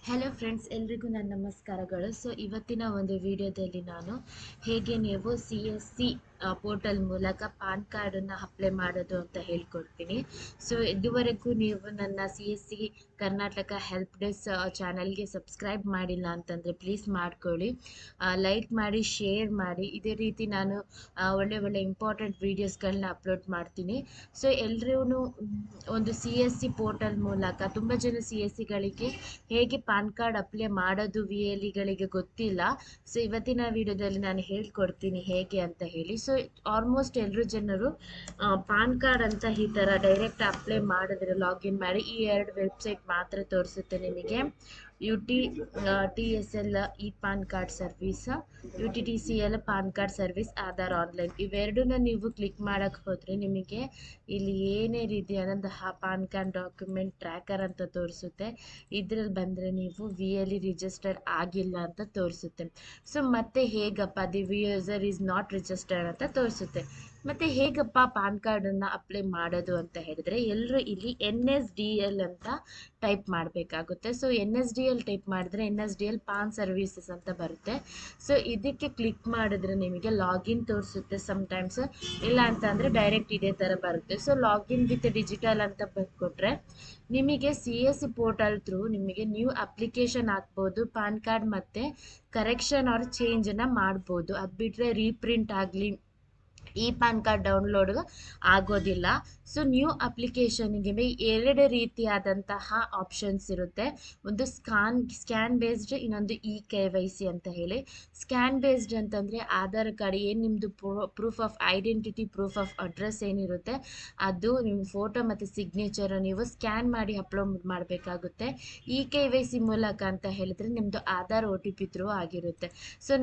Hello friends, ಎಲ್ರಿಗೂ ನನ್ನ ನಮಸ್ಕಾರಗಳು. ಇವತ್ತಿನ ಒಂದು ವಿಡಿಯೋದಲ್ಲಿ ನಾನು ಹೇಗೆ ನೀವು CSC ಪೋರ್ಟಲ್ ಮೂಲಕ ಪಾನ್ ಕಾರ್ಡನ್ನು ಅಪ್ಲೈ ಮಾಡೋದು ಅಂತ ಹೇಳ್ಕೊಡ್ತೀನಿ. ಇದುವರೆಗೂ ನೀವು ನನ್ನ CSC ಕರ್ನಾಟಕ ಹೆಲ್ಪ್ ಡೆಸ್ಕ್ ಚಾನಲ್ಗೆ ಸಬ್ಸ್ಕ್ರೈಬ್ ಮಾಡಿಲ್ಲ ಅಂತಂದರೆ ಪ್ಲೀಸ್ ಮಾಡ್ಕೊಳ್ಳಿ, ಲೈಕ್ ಮಾಡಿ, ಶೇರ್ ಮಾಡಿ. ಇದೇ ರೀತಿ ನಾನು ಒಳ್ಳೆ ಇಂಪಾರ್ಟೆಂಟ್ ವೀಡಿಯೋಸ್ಗಳನ್ನ ಅಪ್ಲೋಡ್ ಮಾಡ್ತೀನಿ. ಎಲ್ಲರೂ ಒಂದು CSC ಪೋರ್ಟಲ್ ಮೂಲಕ ತುಂಬ ಜನ CSCಗಳಿಗೆ ಹೇಗೆ ಪಾನ್ ಕಾರ್ಡ್ ಅಪ್ಲೈ ಮಾಡೋದು VLEಗಳಿಗೆ ಗೊತ್ತಿಲ್ಲ. ಇವತ್ತಿನ ವಿಡಿಯೋದಲ್ಲಿ ನಾನು ಹೇಳ್ಕೊಡ್ತೀನಿ ಹೇಗೆ ಅಂತ ಹೇಳಿ. ಆಲ್ಮೋಸ್ಟ್ ಎಲ್ಲರೂ ಜನರು ಪಾನ್ ಕಾರ್ಡ್ ಅಂತ ಈ ಥರ ಡೈರೆಕ್ಟ್ ಅಪ್ಲೈ ಮಾಡಿದ್ರೆ ಲಾಗಿನ್ ಮಾಡಿ ಈ ಎರಡು ವೆಬ್ಸೈಟ್ ಮಾತ್ರ ತೋರಿಸುತ್ತೆ ನಿಮಗೆ. UTTSL ಇ PAN card service, UTTCL PAN card service, Aadhaar online. ಇವೆರಡನ್ನ ನೀವು ಕ್ಲಿಕ್ ಮಾಡೋಕ್ಕೆ ಹೋದರೆ ನಿಮಗೆ ಇಲ್ಲಿ ಏನೇ ರೀತಿಯಾದಂತಹ ಪಾನ್ ಕಾರ್ಡ್ ಡಾಕ್ಯುಮೆಂಟ್ ಟ್ರ್ಯಾಕರ್ ಅಂತ ತೋರಿಸುತ್ತೆ. ಇದರಲ್ಲಿ ಬಂದರೆ ನೀವು VLE ರಿಜಿಸ್ಟರ್ ಆಗಿಲ್ಲ ಅಂತ ತೋರಿಸುತ್ತೆ. ಮತ್ತೆ ಹೇಗಪ್ಪ the user is not registered ಅಂತ ತೋರಿಸುತ್ತೆ. ಮತ್ತೆ ಹೇಗಪ್ಪ ಪಾನ್ ಕಾರ್ಡನ್ನು ಅಪ್ಲೈ ಮಾಡೋದು ಅಂತ ಹೇಳಿದ್ರೆ ಎಲ್ಲರೂ ಇಲ್ಲಿ NSDL ಅಂತ ಟೈಪ್ ಮಾಡಬೇಕಾಗುತ್ತೆ. NSDL ಟೈಪ್ ಮಾಡಿದ್ರೆ NSDL ಪಾನ್ ಸರ್ವಿಸಸ್ ಅಂತ ಬರುತ್ತೆ. ಇದಕ್ಕೆ ಕ್ಲಿಕ್ ಮಾಡಿದ್ರೆ ನಿಮಗೆ ಲಾಗಿನ್ ತೋರಿಸುತ್ತೆ ಸಮ್ಟೈಮ್ಸ್, ಇಲ್ಲ ಅಂತ ಅಂದರೆ ಡೈರೆಕ್ಟ್ ಇದೇ ಥರ ಬರುತ್ತೆ. ಲಾಗಿನ್ ವಿತ್ ಡಿಜಿಟಲ್ ಅಂತ ಬಂದುಕೊಟ್ರೆ ನಿಮಗೆ CSC ಪೋರ್ಟಲ್ ಥ್ರೂ ನಿಮಗೆ ನ್ಯೂ ಅಪ್ಲಿಕೇಶನ್ ಹಾಕ್ಬೋದು, ಪಾನ್ ಕಾರ್ಡ್ ಮತ್ತು ಕರೆಕ್ಷನ್ ಆರ್ ಚೇಂಜನ್ನು ಮಾಡ್ಬೋದು. ಅದು ಬಿಟ್ಟರೆ ರೀಪ್ರಿಂಟ್ ಆಗಲಿ ಈ ಪಾನ್ ಕಾರ್ಡ್ ಡೌನ್ಲೋಡ್ ಆಗೋದಿಲ್ಲ. ನ್ಯೂ ಅಪ್ಲಿಕೇಶನ್ಗೆ ಎರಡು ರೀತಿಯಾದಂತಹ ಆಪ್ಷನ್ಸ್ ಇರುತ್ತೆ. ಒಂದು ಸ್ಕ್ಯಾನ್ ಬೇಸ್ಡ್, ಇನ್ನೊಂದು KYC ಅಂತ ಹೇಳಿ. ಸ್ಕ್ಯಾನ್ ಬೇಸ್ಡ್ ಅಂತಂದರೆ ಆಧಾರ್ ಕಾರ್ಡ್ ಏನು ನಿಮ್ಮದು proof of identity, proof of address ಏನಿರುತ್ತೆ ಅದು ನಿಮ್ಮ ಫೋಟೋ ಮತ್ತು ಸಿಗ್ನೇಚರ್ ನೀವು ಸ್ಕ್ಯಾನ್ ಮಾಡಿ ಅಪ್ಲೋಡ್ ಮಾಡಬೇಕಾಗುತ್ತೆ. KYC ಮೂಲಕ ಅಂತ ಹೇಳಿದ್ರೆ ನಿಮ್ಮದು ಆಧಾರ್ OTP ಥ್ರೂ ಆಗಿರುತ್ತೆ.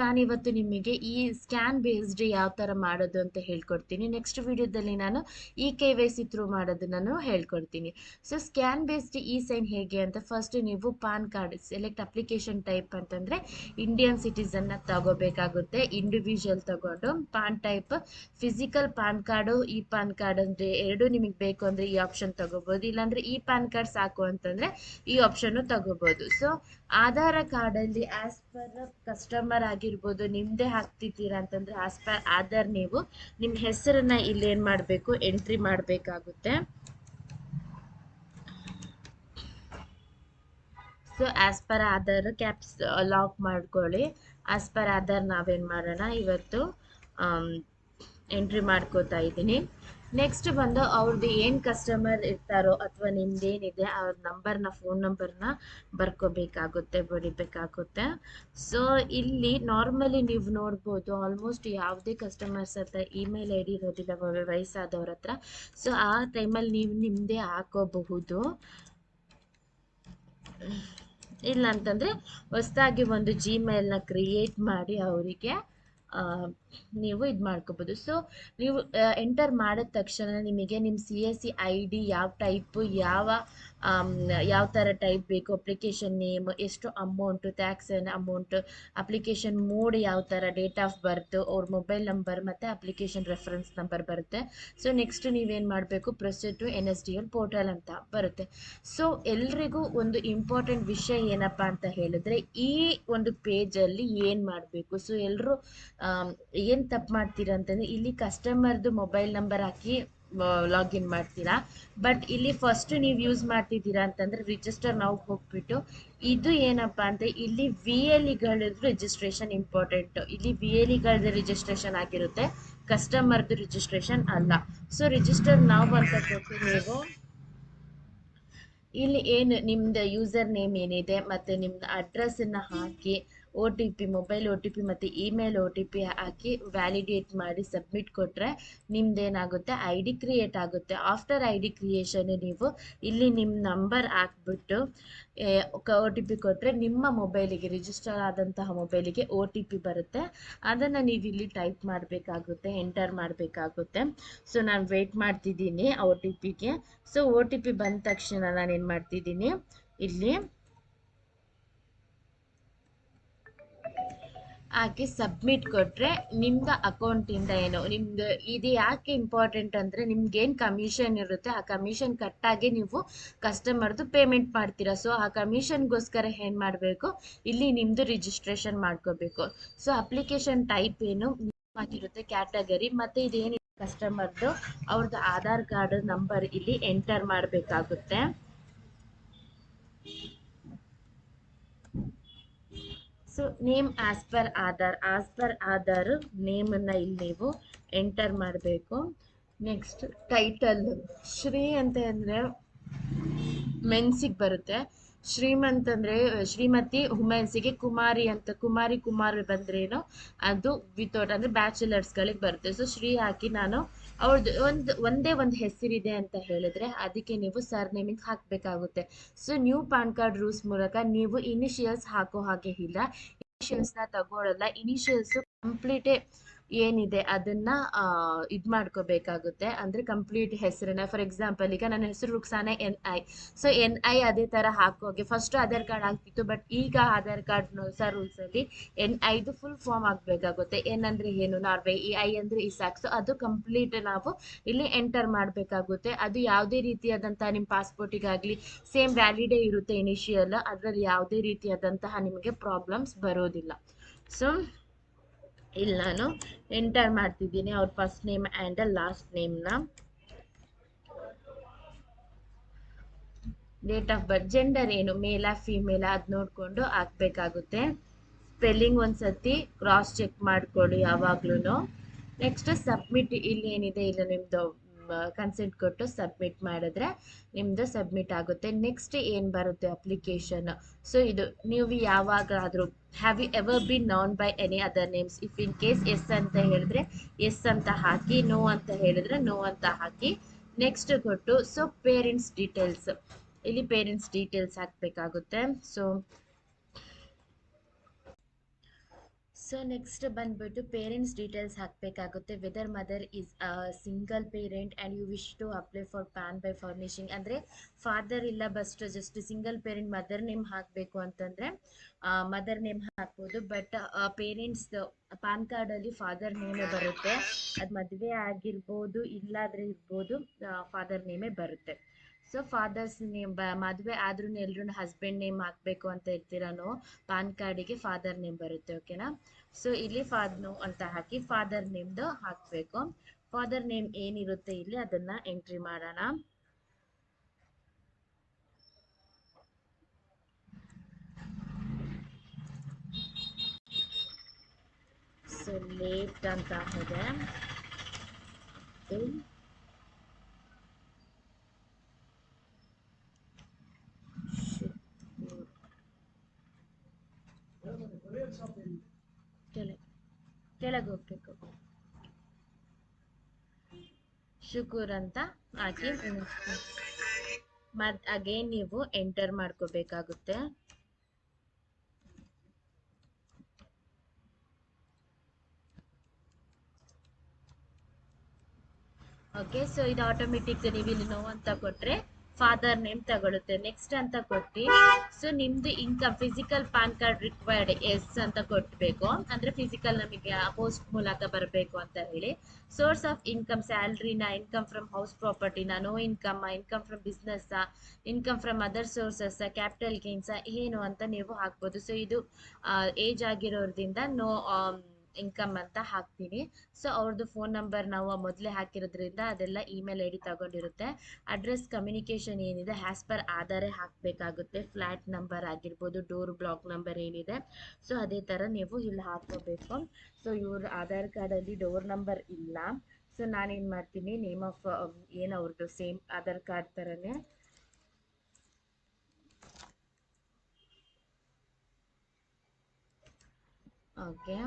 ನಾನಿವತ್ತು ನಿಮಗೆ ಈ ಸ್ಕ್ಯಾನ್ ಬೇಸ್ಡ್ ಯಾವ ಥರ ಮಾಡೋದು ಅಂತ ಹೇಳ್ಕೊಡ್ತೀನಿ. ನೆಕ್ಸ್ಟ್ ವಿಡಿಯೋದಲ್ಲಿ ನಾನು KYC ಥ್ರೂ ಮಾಡೋದು ನಾನು ಹೇಳ್ಕೊಡ್ತೀನಿ. ಸ್ಕ್ಯಾನ್ ಬೇಸ್ಡ್ ಸೈನ್ ಹೇಗೆ ಅಂತ ಫಸ್ಟ್ ನೀವು PAN card select application type ಅಂತಂದರೆ ಇಂಡಿಯನ್ ಸಿಟಿಸನ್ನ ತಗೋಬೇಕಾಗುತ್ತೆ. ಇಂಡಿವಿಜುವಲ್ ತಗೊಂಡು PAN type physical PAN card, PAN card ಅಂದರೆ ಎರಡು ನಿಮಗೆ ಬೇಕು ಅಂದರೆ ಈ ಆಪ್ಷನ್ ತಗೋಬೋದು, ಇಲ್ಲಾಂದರೆ ಪಾನ್ ಕಾರ್ಡ್ ಸಾಕು ಅಂತಂದರೆ ಈ ಆಪ್ಷನ್ನು ತಗೋಬೋದು. ಆಧಾರ್ ಕಾರ್ಡಲ್ಲಿ ಆಸ್ ಪರ್ ಕಸ್ಟಮರ್ ಆಗಿರ್ಬೋದು, ನಿಮ್ಮದೇ ಹಾಕ್ತಿದ್ದೀರಾ ಅಂತಂದರೆ ಆಸ್ ಪರ್ ಆಧಾರ್ ನೀವು ನಿಮ್ಮ ಹೆಸರನ್ನ ಇಲ್ಲಿ ಏನು ಮಾಡಬೇಕು, ಎಂಟ್ರಿ ಮಾಡಬೇಕಾಗುತ್ತೆ. As per Aadhaar caps lock ಮಾಡ್ಕೊಳ್ಳಿ. ಆಸ್ ಪರ್ ಆಧಾರ್ ನಾವೇನು ಮಾಡೋಣ ಇವತ್ತು ಎಂಟ್ರಿ ಮಾಡ್ಕೋತಾ ಇದ್ದೀನಿ. ನೆಕ್ಸ್ಟ್ ಬಂದು ಅವ್ರದ್ದು ಏನು ಕಸ್ಟಮರ್ ಇರ್ತಾರೋ ಅಥವಾ ನಿಮ್ದೇನಿದೆ ಅವ್ರ ನಂಬರ್ನ, ಫೋನ್ ನಂಬರ್ನ ಬಡಿಬೇಕಾಗುತ್ತೆ. ಇಲ್ಲಿ ನಾರ್ಮಲಿ ನೀವು ನೋಡ್ಬೋದು ಆಲ್ಮೋಸ್ಟ್ ಯಾವುದೇ ಕಸ್ಟಮರ್ಸ್ ಹತ್ರ ಇಮೇಲ್ ID ಇರೋದಿಲ್ಲ ವಯಸ್ಸಾದವ್ರ ಹತ್ರ. ಆ ಟೈಮಲ್ಲಿ ನೀವು ನಿಮ್ಮದೇ ಹಾಕೋಬಹುದು. ಇಲ್ಲ ಅಂತಂದರೆ ಹೊಸದಾಗಿ ಒಂದು Gmailನ ಕ್ರಿಯೇಟ್ ಮಾಡಿ ಅವರಿಗೆ ನೀವು ಇದು ಮಾಡ್ಕೋಬೋದು. ನೀವು ಎಂಟರ್ ಮಾಡಿದ ತಕ್ಷಣ ನಿಮಗೆ ನಿಮ್ಮ CSC ID ಯಾವ ಟೈಪು, ಯಾವ ಥರ ಟೈಪ್ ಬೇಕು, ಅಪ್ಲಿಕೇಶನ್ ನೇಮ್, ಎಷ್ಟು amount, tax amount, application mode ಯಾವ ಥರ, ಡೇಟ್ ಆಫ್ ಬರ್ತ್, ಅವ್ರ ಮೊಬೈಲ್ ನಂಬರ್ ಮತ್ತು ಅಪ್ಲಿಕೇಶನ್ ರೆಫರೆನ್ಸ್ ನಂಬರ್ ಬರುತ್ತೆ. ನೆಕ್ಸ್ಟ್ ನೀವೇನು ಮಾಡಬೇಕು, ಪ್ರೊಸೀಡ್ ಟು NSDL ಪೋರ್ಟಲ್ ಅಂತ ಬರುತ್ತೆ. ಎಲ್ರಿಗೂ ಒಂದು ಇಂಪಾರ್ಟೆಂಟ್ ವಿಷಯ ಏನಪ್ಪ ಅಂತ ಹೇಳಿದ್ರೆ ಈ ಒಂದು ಪೇಜಲ್ಲಿ ಏನು ಮಾಡಬೇಕು. ಎಲ್ಲರೂ ಏನು ತಪ್ಪು ಮಾಡ್ತೀರಾ ಅಂತಂದರೆ ಇಲ್ಲಿ ಕಸ್ಟಮರ್ದು ಮೊಬೈಲ್ ನಂಬರ್ ಹಾಕಿ ಲಾಗಿನ್ ಮಾಡ್ತೀರಾ. ಬಟ್ ಇಲ್ಲಿ ಫಸ್ಟ್ ನೀವು ಯೂಸ್ ಮಾಡ್ತಿದ್ದೀರಾ ಅಂತಂದರೆ ರಿಜಿಸ್ಟರ್ ನಾವು ಹೋಗ್ಬಿಟ್ಟು ಇದು ಏನಪ್ಪ ಅಂತ ಇಲ್ಲಿ VLEಗಳದ್ದು ರಿಜಿಸ್ಟ್ರೇಷನ್ ಇಂಪಾರ್ಟೆಂಟ್. ಇಲ್ಲಿ VLEಗಳದ್ದು ರಿಜಿಸ್ಟ್ರೇಷನ್ ಆಗಿರುತ್ತೆ, ಕಸ್ಟಮರ್ದು ರಿಜಿಸ್ಟ್ರೇಷನ್ ಅಲ್ಲ. ರಿಜಿಸ್ಟರ್ ನಾವು ಅಂತ ಕೊಟ್ಟು ನೀವು ಇಲ್ಲಿ ಏನು ನಿಮ್ಮದು ಯೂಸರ್ ನೇಮ್ ಏನಿದೆ ಮತ್ತು ನಿಮ್ಮದು ಅಡ್ರೆಸ್ಸನ್ನು ಹಾಕಿ OTP, ಮೊಬೈಲ್ OTP ಮತ್ತು ಇಮೇಲ್ OTP ಹಾಕಿ ವ್ಯಾಲಿಡೇಟ್ ಮಾಡಿ ಸಬ್ಮಿಟ್ ಕೊಟ್ಟರೆ ನಿಮ್ಮದೇನಾಗುತ್ತೆ ID ಕ್ರಿಯೇಟ್ ಆಗುತ್ತೆ. ಆಫ್ಟರ್ ID ಕ್ರಿಯೇಷನ್ ನೀವು ಇಲ್ಲಿ ನಿಮ್ಮ ನಂಬರ್ ಹಾಕ್ಬಿಟ್ಟು OTP ಕೊಟ್ಟರೆ ನಿಮ್ಮ ಮೊಬೈಲಿಗೆ, ರಿಜಿಸ್ಟರ್ ಆದಂತಹ ಮೊಬೈಲಿಗೆ OTP ಬರುತ್ತೆ. ಅದನ್ನು ನೀವು ಇಲ್ಲಿ ಟೈಪ್ ಮಾಡಬೇಕಾಗುತ್ತೆ, ಎಂಟರ್ ಮಾಡಬೇಕಾಗುತ್ತೆ. ನಾನು ವೆಯ್ಟ್ ಮಾಡ್ತಿದ್ದೀನಿ OTPಗೆ. OTP ಬಂದ ತಕ್ಷಣ ನಾನೇನು ಮಾಡ್ತಿದ್ದೀನಿ, ಇಲ್ಲಿ ಹಾಕಿ ಸಬ್ಮಿಟ್ ಕೊಟ್ಟರೆ ನಿಮ್ದು ಅಕೌಂಟಿಂದ ಏನು ನಿಮ್ದು ಇದು ಯಾಕೆ ಇಂಪಾರ್ಟೆಂಟ್ ಅಂದರೆ ನಿಮ್ಗೇನು ಕಮಿಷನ್ ಇರುತ್ತೆ ಆ ಕಮಿಷನ್ ಕಟ್ಟಾಗಿ ನೀವು ಕಸ್ಟಮರ್ದು ಪೇಮೆಂಟ್ ಮಾಡ್ತೀರಾ. ಸೊ ಆ ಕಮಿಷನ್ಗೋಸ್ಕರ ಏನು ಮಾಡಬೇಕು, ಇಲ್ಲಿ ನಿಮ್ಮದು ರಿಜಿಸ್ಟ್ರೇಷನ್ ಮಾಡ್ಕೋಬೇಕು. ಸೊ ಅಪ್ಲಿಕೇಶನ್ ಟೈಪ್ ಏನು ಆಗಿರುತ್ತೆ, ಕ್ಯಾಟಗರಿ, ಮತ್ತು ಇದೇನಿದೆ ಕಸ್ಟಮರ್ದು ಅವ್ರದ್ದು ಆಧಾರ್ ಕಾರ್ಡ್ ನಂಬರ್ ಇಲ್ಲಿ ಎಂಟರ್ ಮಾಡಬೇಕಾಗುತ್ತೆ. So name as per Aadhaar ನೇಮನ್ನು ಇಲ್ಲಿ ನೀವು ಎಂಟರ್ ಮಾಡಬೇಕು. ನೆಕ್ಸ್ಟ್ ಟೈಟಲ್ ಶ್ರೀ ಅಂತ ಅಂದರೆ ಮೆನ್ಸಿಗೆ ಬರುತ್ತೆ, ಶ್ರೀಮಂತ್ ಅಂದರೆ ಶ್ರೀಮತಿ ವುಮೆನ್ಸಿಗೆ, ಕುಮಾರಿ ಅಂತ ಕುಮಾರ್ ಬಂದ್ರೇನು ಅದು ವಿತೌಟ್ ಅಂದರೆ ಬ್ಯಾಚುಲರ್ಸ್ಗಳಿಗೆ ಬರುತ್ತೆ. ಸೊ ಶ್ರೀ ಹಾಕಿ ನಾನು ಅವ್ರದ್ದು ಒಂದೇ ಒಂದು ಹೆಸರಿದೆ ಅಂತ ಹೇಳಿದ್ರೆ ಅದಕ್ಕೆ ನೀವು ಸರ್ನೇಮಿಗೆ ಹಾಕಬೇಕಾಗುತ್ತೆ. So new PAN card rules ಮೂಲಕ ನೀವು ಇನಿಷಿಯಲ್ಸ್ ಹಾಕೋ ಹಾಗೆ ಇಲ್ಲ, ಇನಿಷಿಯಲ್ಸ್ನ ತಗೊಳ್ಳಲ್ಲ. ಇನಿಷಿಯಲ್ಸು ಕಂಪ್ಲೀಟೇ ಏನಿದೆ ಅದನ್ನ ಇದು ಮಾಡ್ಕೋಬೇಕಾಗುತ್ತೆ. ಅಂದರೆ ಕಂಪ್ಲೀಟ್ ಹೆಸರನ್ನ, ಫಾರ್ ಎಕ್ಸಾಂಪಲ್ ಈಗ ನನ್ನ ಹೆಸರು ರುಕ್ಸಾನ NI, ಸೊ NI ಅದೇ ಥರ ಹಾಕೋಗೆ ಫಸ್ಟ್ ಆಧಾರ್ ಕಾರ್ಡ್ ಆಗ್ತಿತ್ತು, ಬಟ್ ಈಗ ಆಧಾರ್ ಕಾರ್ಡ್ ಹೊಸ ರೂಲ್ಸಲ್ಲಿ NIದು ಫುಲ್ ಫಾರ್ಮ್ ಆಗಬೇಕಾಗುತ್ತೆ. N ಅಂದರೆ ಏನು ನಾರ್ವೆ, I ಅಂದರೆ ಇಸಾಕ್. ಸೊ ಅದು ಕಂಪ್ಲೀಟ್ ನಾವು ಇಲ್ಲಿ ಎಂಟರ್ ಮಾಡಬೇಕಾಗುತ್ತೆ. ಅದು ಯಾವುದೇ ರೀತಿಯಾದಂತಹ ನಿಮ್ಮ ಪಾಸ್ಪೋರ್ಟಿಗಾಗಲಿ ಸೇಮ್ ವ್ಯಾಲಿಡೇ ಇರುತ್ತೆ ಇನಿಷಿಯಲ್, ಅದರಲ್ಲಿ ಯಾವುದೇ ರೀತಿಯಾದಂತಹ ನಿಮಗೆ ಪ್ರಾಬ್ಲಮ್ಸ್ ಬರೋದಿಲ್ಲ. ಸೊ ಇಲ್ಲಿ ನಾನು ಎಂಟರ್ ಮಾಡ್ತಿದ್ದೀನಿ ಅವ್ರ first name and last name. Date of birth, gender ಏನು ಮೇಲಾ ಫಿಮೇಲಾ ಅದು ನೋಡಿಕೊಂಡು ಹಾಕಬೇಕಾಗುತ್ತೆ. ಸ್ಪೆಲ್ಲಿಂಗ್ ಒಂದ್ಸತಿ ಕ್ರಾಸ್ ಚೆಕ್ ಮಾಡ್ಕೊಳ್ಳಿ ಯಾವಾಗ್ಲೂ. ನೆಕ್ಸ್ಟ್ ಸಬ್ಮಿಟ್, ಇಲ್ಲಿ ಏನಿದೆ ಇಲ್ಲ ನಿಮ್ಮದು ಕನ್ಸೆಂಟ್ ಕೊಟ್ಟು ಸಬ್ಮಿಟ್ ಮಾಡಿದ್ರೆ ನಿಮ್ಮದು ಸಬ್ಮಿಟ್ ಆಗುತ್ತೆ. ನೆಕ್ಸ್ಟ್ ಏನು ಬರುತ್ತೆ ಅಪ್ಲಿಕೇಶನ್. ಸೊ ಇದು ನೀವು ಯಾವಾಗಾದರೂ have you ever been known by any other names, if in case yes ಅಂತ ಹೇಳಿದ್ರೆ ಎಸ್ ಅಂತ ಹಾಕಿ, ನೋ ಅಂತ ಹೇಳಿದ್ರೆ ನೋ ಅಂತ ಹಾಕಿ. ನೆಕ್ಸ್ಟ್ ಕೊಟ್ಟು ಸೊ ಪೇರೆಂಟ್ಸ್ ಡೀಟೇಲ್ಸ್, ಇಲ್ಲಿ ಪೇರೆಂಟ್ಸ್ ಡೀಟೇಲ್ಸ್ ಹಾಕಬೇಕಾಗುತ್ತೆ. ಸೊ ನೆಕ್ಸ್ಟ್ ಬಂದ್ಬಿಟ್ಟು ಪೇರೆಂಟ್ಸ್ ಡೀಟೇಲ್ಸ್ ಹಾಕಬೇಕಾಗುತ್ತೆ. Whether mother is single parent and you wish to apply for PAN by furnishing, ಅಂದರೆ ಫಾದರ್ ಇಲ್ಲ ಬಸ್ಟ್ just single parent mother name ಹಾಕಬೇಕು ಅಂತಂದರೆ ಮದರ್ ನೇಮ್ ಹಾಕ್ಬೋದು. ಬಟ್ ಪೇರೆಂಟ್ಸ್ ಪಾನ್ ಕಾರ್ಡಲ್ಲಿ ಫಾದರ್ ನೇಮೇ ಬರುತ್ತೆ, ಅದು ಮದುವೆ ಆಗಿರ್ಬೋದು ಇಲ್ಲಾದರೆ ಇರ್ಬೋದು, ಫಾದರ್ ನೇಮೇ ಬರುತ್ತೆ. ಸೊ ಫಾದರ್ಸ್ ನೇಮ್ ಮದುವೆ ಆದ್ರೂ ಎಲ್ರೂ ಹಸ್ಬೆಂಡ್ ನೇಮ್ ಹಾಕಬೇಕು ಅಂತ ಇರ್ತೀರನೋ ಪಾನ್ ಕಾರ್ಡಿಗೆ ಫಾದರ್ ನೇಮ್ ಬರುತ್ತೆ. ಓಕೆನಾ. ಸೊ ಇಲ್ಲಿ ಫಾದ್ನು ಅಂತ ಹಾಕಿ ಫಾದರ್ ನೇಮ್ದು ಹಾಕಬೇಕು. ಫಾದರ್ ನೇಮ್ ಏನಿರುತ್ತೆ ಇಲ್ಲಿ ಅದನ್ನ ಎಂಟ್ರಿ ಮಾಡೋಣ. ಸೊ ಲೇಟ್ ಅಂತ ಇದೆ, ಕೆಳಗೆ ಹೋಗ್ಬೇಕು, ಶುಕೂರ್ ಅಂತ ಹಾಕಿ ಅಗೇನ್ ನೀವು ಎಂಟರ್ ಮಾಡ್ಕೋಬೇಕಾಗುತ್ತೆ. ಓಕೆ. ಸೊ ಇದು ಆಟೋಮೆಟಿಕ್ ನೀವು ಇಲ್ಲಿ ನೋ ಅಂತ ಕೊಟ್ರೆ ಫಾದರ್ ನೇಮ್ ತಗೊಳುತ್ತೆ. ನೆಕ್ಸ್ಟ್ ಅಂತ ಕೊಟ್ಟು ಸೊ ನಿಮ್ದು income physical PAN card required yes ಅಂತ ಕೊಟ್ಟಬೇಕು, ಅಂದ್ರೆ ಫಿಸಿಕಲ್ ನಮಗೆ ಪೋಸ್ಟ್ ಮೂಲಕ ಬರಬೇಕು ಅಂತ ಹೇಳಿ. ಸೋರ್ಸ್ ಆಫ್ ಇನ್ಕಮ್ ಸ್ಯಾಲ್ರಿನ, ಇನ್ಕಮ್ ಫ್ರಮ್ ಹೌಸ್ ಪ್ರಾಪರ್ಟಿನ, no income, income from business, income from other sources, capital gains ಏನು ಅಂತ ನೀವು ಹಾಕ್ಬೋದು. ಸೊ ಇದು ಏಜ್ ಆಗಿರೋದ್ರಿಂದ ನೋ ಇನ್ಕಮ್ ಅಂತ ಹಾಕ್ತೀನಿ. ಸೊ ಅವ್ರದ್ದು ಫೋನ್ ನಂಬರ್ ನಾವು ಮೊದಲೇ ಹಾಕಿರೋದ್ರಿಂದ ಅದೆಲ್ಲ ಇಮೇಲ್ ID ತಗೊಂಡಿರುತ್ತೆ. ಅಡ್ರೆಸ್ ಕಮ್ಯುನಿಕೇಷನ್ ಏನಿದೆ ಆ್ಯಸ್ ಪರ್ ಆಧಾರೇ ಹಾಕಬೇಕಾಗುತ್ತೆ. ಫ್ಲ್ಯಾಟ್ ನಂಬರ್ ಆಗಿರ್ಬೋದು, ಡೋರ್ ಬ್ಲಾಕ್ ನಂಬರ್ ಏನಿದೆ ಸೊ ಅದೇ ಥರ ನೀವು ಇಲ್ಲಿ ಹಾಕೋಬೇಕು. ಸೊ ಇವ್ರ ಆಧಾರ್ ಕಾರ್ಡಲ್ಲಿ ಡೋರ್ ನಂಬರ್ ಇಲ್ಲ. ಸೊ ನಾನೇನು ಮಾಡ್ತೀನಿ, ನೇಮ್ ಆಫ್ ಏನು ಅವ್ರದ್ದು ಸೇಮ್ ಆಧಾರ್ ಕಾರ್ಡ್ ಥರನೇ ಓಕೆ.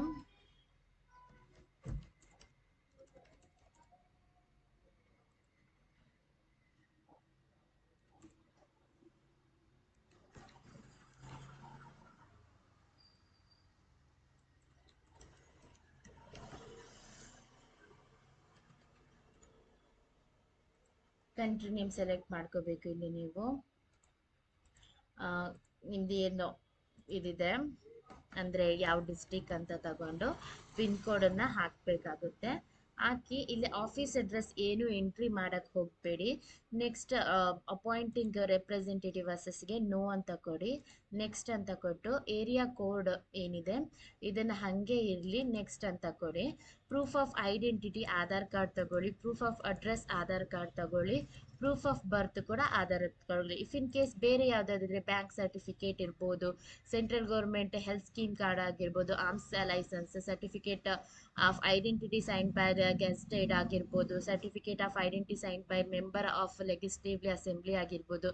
ಕಂಟ್ರಿ ನೇಮ್ ಸೆಲೆಕ್ಟ್ ಮಾಡ್ಕೋಬೇಕು. ಇಲ್ಲಿ ನೀವು ನಿಮ್ದು ಏನು ಇದಿದೆ ಅಂದರೆ ಯಾವ ಡಿಸ್ಟಿಕ್ ಅಂತ ತಗೊಂಡು ಪಿನ್ ಕೋಡನ್ನು ಹಾಕಬೇಕಾಗುತ್ತೆ. ಹಾಕಿ ಇಲ್ಲಿ ಆಫೀಸ್ ಅಡ್ರೆಸ್ ಏನು ಎಂಟ್ರಿ ಮಾಡಕ್ಕೆ ಹೋಗಬೇಡಿ. ನೆಕ್ಸ್ಟ್ ಅಪಾಯಿಂಟಿಂಗ್ ರೆಪ್ರೆಸೆಂಟೇಟಿವ್ ಅಸಸ್ಗೆ ನೋ ಅಂತ ಕೊಡಿ. ನೆಕ್ಸ್ಟ್ ಅಂತ ಕೊಟ್ಟು ಏರಿಯಾ ಕೋಡ್ ಏನಿದೆ ಇದನ್ನು ಹಾಗೆ ಇರಲಿ, ನೆಕ್ಸ್ಟ್ ಅಂತ ಕೊಡಿ. Proof of identity Aadhaar card ತಗೊಳ್ಳಿ, proof of address Aadhaar card ತಗೊಳ್ಳಿ, ಪ್ರೂಫ್ ಆಫ್ ಬರ್ತ್ ಕೂಡ ಆಧಾರ್ ತಗೊಳ್ಳಿ. ಇಫ್ ಇನ್ ಕೇಸ್ ಬೇರೆ ಯಾವುದಾದ್ರೆ ಬ್ಯಾಂಕ್ ಸರ್ಟಿಫಿಕೇಟ್ ಇರ್ಬೋದು, central government health scheme card ಆಗಿರ್ಬೋದು, arms licence, certificate of identity sign by gazetted ಆಗಿರ್ಬೋದು, certificate of identity sign by member of legislative assembly ಆಗಿರ್ಬೋದು,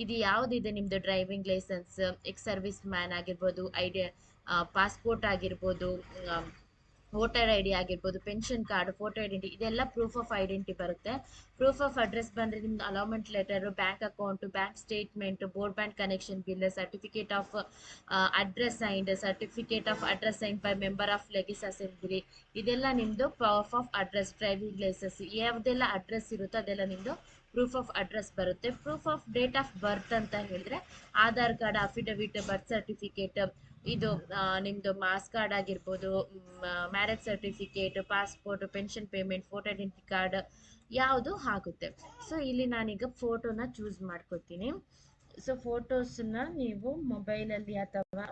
ಇದು ಯಾವುದಿದೆ ನಿಮ್ಮದು driving licence, ex service man ಆಗಿರ್ಬೋದು, ಪಾಸ್ಪೋರ್ಟ್ ಆಗಿರ್ಬೋದು, ವೋಟರ್ ಐ ಡಿ ಆಗಿರ್ಬೋದು, pension card, photo identity, ಇದೆಲ್ಲ ಪ್ರೂಫ್ ಆಫ್ ಐಡೆಂಟಿ ಬರುತ್ತೆ. ಪ್ರೂಫ್ ಆಫ್ ಅಡ್ರೆಸ್ ಬಂದರೆ ನಿಮ್ದು allotment letter, bank account, bank statement, broadband connection bill, certificate of address signed, certificate of address signed by member of ಲೆಗಿಸ್ assembly, ಇದೆಲ್ಲ ನಿಮ್ಮದು proof of address. Driving licence ಯಾವುದೆಲ್ಲ address ಇರುತ್ತೋ ಅದೆಲ್ಲ ನಿಮ್ಮದು ಪ್ರೂಫ್ ಆಫ್ ಅಡ್ರೆಸ್ ಬರುತ್ತೆ. Proof of date of birth ಅಂತ ಹೇಳಿದ್ರೆ Aadhaar card, affidavit, birth certificate, ಇದು ನಿಮ್ಮದು ಮಾಸ್ ಕಾರ್ಡ್ ಆಗಿರ್ಬೋದು, marriage certificate, passport, pension payment, photo identity card ಯಾವುದು ಆಗುತ್ತೆ. ಸೊ ಇಲ್ಲಿ ನಾನೀಗ ಫೋಟೋನ ಚೂಸ್ ಮಾಡ್ಕೊತೀನಿ. ಸೊ ಫೋಟೋಸನ್ನ ನೀವು ಮೊಬೈಲಲ್ಲಿ ಅಥವಾ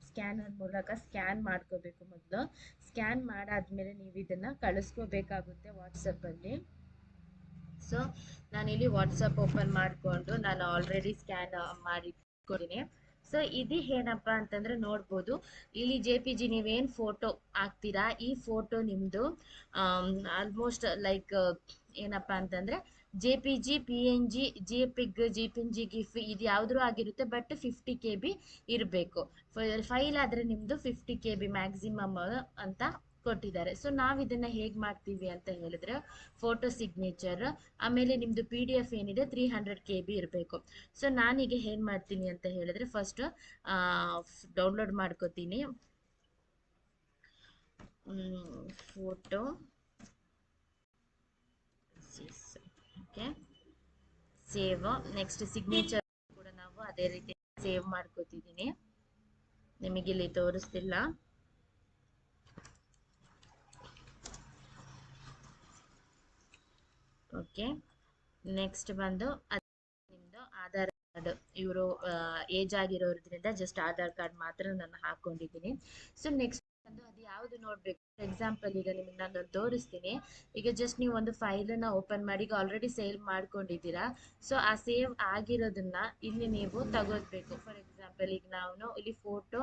ಸ್ಕ್ಯಾನರ್ ಮೂಲಕ ಸ್ಕ್ಯಾನ್ ಮಾಡ್ಕೋಬೇಕು. ಮೊದಲು ಸ್ಕ್ಯಾನ್ ಮಾಡಾದ್ಮೇಲೆ ನೀವು ಇದನ್ನು ಕಳಿಸ್ಕೋಬೇಕಾಗುತ್ತೆ ವಾಟ್ಸಪ್ಪಲ್ಲಿ. ಸೊ ನಾನಿಲ್ಲಿ ವಾಟ್ಸಪ್ ಓಪನ್ ಮಾಡಿಕೊಂಡು ನಾನು ಆಲ್ರೆಡಿ ಸ್ಕ್ಯಾನ್ ಮಾಡಿಟ್ಕೊಂಡಿನಿ. ಸೊ ಇದು ಏನಪ್ಪ ಅಂತಂದರೆ ನೋಡ್ಬೋದು, ಇಲ್ಲಿ JPG ನೀವೇನು ಫೋಟೋ ಹಾಕ್ತೀರಾ ಈ ಫೋಟೋ ನಿಮ್ಮದು ಆಲ್ಮೋಸ್ಟ್ ಲೈಕ್ ಏನಪ್ಪ ಅಂತಂದರೆ JPG, PNG, JPEG, JPNG, GIF ಇದು ಯಾವುದ್ರೂ ಆಗಿರುತ್ತೆ. ಬಟ್ 50 KB ಇರಬೇಕು. ಫೈಲ್ ಆದರೆ ನಿಮ್ಮದು 50 KB ಮ್ಯಾಕ್ಸಿಮಮ್ ಅಂತ ಕೊಟ್ಟಿದ್ದಾರೆ. ಸೊ ನಾವು ಇದನ್ನು ಹೇಗೆ ಮಾಡ್ತೀವಿ ಅಂತ ಹೇಳಿದ್ರೆ ಫೋಟೋ ಸಿಗ್ನೇಚರ್, ಆಮೇಲೆ ನಿಮ್ಮದು PDF ಏನಿದೆ 300 KB ಇರಬೇಕು. ಸೊ ನಾನೀಗ ಏನು ಮಾಡ್ತೀನಿ ಅಂತ ಹೇಳಿದ್ರೆ ಫಸ್ಟ್ ಡೌನ್ಲೋಡ್ ಮಾಡ್ಕೋತೀನಿ photo. Okay, save. Next signature ಕೂಡ ನಾವು ಅದೇ ರೀತಿ ಸೇವ್ ಮಾಡ್ಕೋತಿದ್ದೀನಿ, ನಿಮಗಿಲ್ಲಿ ತೋರಿಸ್ತಿಲ್ಲ. ಓಕೆ, ನೆಕ್ಸ್ಟ್ ಬಂದು ನಿಮ್ಮದು ಆಧಾರ್ ಕಾರ್ಡ್. ಇವರು ಏಜ್ ಆಗಿರೋದ್ರಿಂದ ಜಸ್ಟ್ ಆಧಾರ್ ಕಾರ್ಡ್ ಮಾತ್ರ ನಾನು ಹಾಕ್ಕೊಂಡಿದ್ದೀನಿ. ಸೊ ನೆಕ್ಸ್ಟ್ ಬಂದು ಅದು ಯಾವುದು ನೋಡಬೇಕು. ಫಾರ್ ಎಕ್ಸಾಂಪಲ್ ಈಗ ನಿಮಗೆ ನಾನು ತೋರಿಸ್ತೀನಿ. ಈಗ ಜಸ್ಟ್ ನೀವು ಒಂದು ಫೈಲನ್ನು ಓಪನ್ ಮಾಡಿ ಈಗ ಆಲ್ರೆಡಿ ಸೇವ್ ಮಾಡ್ಕೊಂಡಿದ್ದೀರಾ. ಸೊ ಆ ಸೇವ್ ಆಗಿರೋದನ್ನ ಇಲ್ಲಿ ನೀವು ತಗೋಬೇಕು. ಫಾರ್ ಎಕ್ಸಾಂಪಲ್ ಈಗ ನಾನು ಇಲ್ಲಿ ಫೋಟೋ